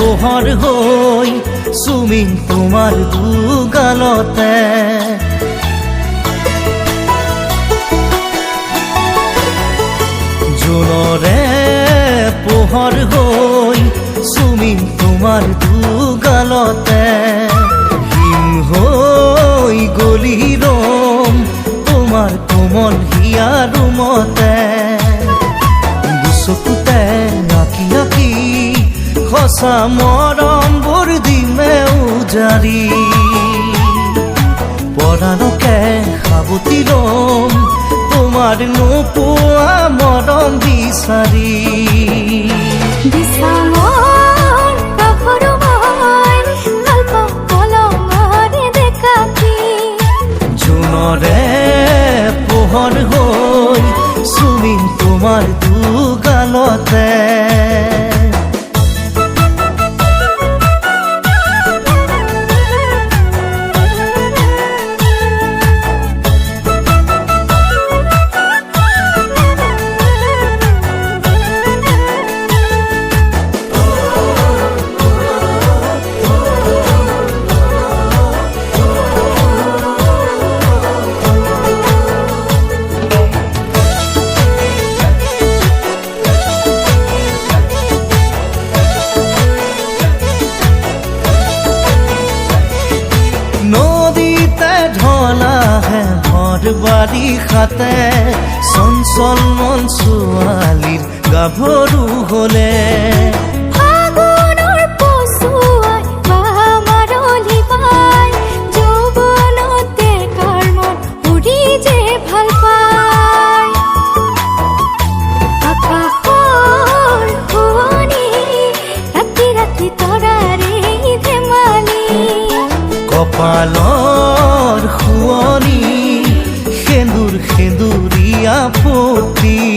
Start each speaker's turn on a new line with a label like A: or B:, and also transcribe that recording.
A: পোহৰ হৈ চুমিং তোমাৰ দুগালতে জোনৰে পোহৰ হৈ চুমিং তোমাৰ দুগালতে হিম হৈ গলি ৰম তোমাৰ কোমল হিয়া ৰুমতে দুচকুতে আঁকি আঁকি সঁচা মৰমবোৰ দিমে উজাৰি পৰাণকে সাৱটি ল'ম তোমাৰ নোপোৱা মৰম বিচাৰি জোনৰে পোহৰ হৈ চুমিং তোমাৰ দুগালতে বাৰিষাতে চঞ্চল মন ছোৱালীৰ গাভৰু হলে কপালৰ শুৱনি সেন্দুৰীয়া ফুটি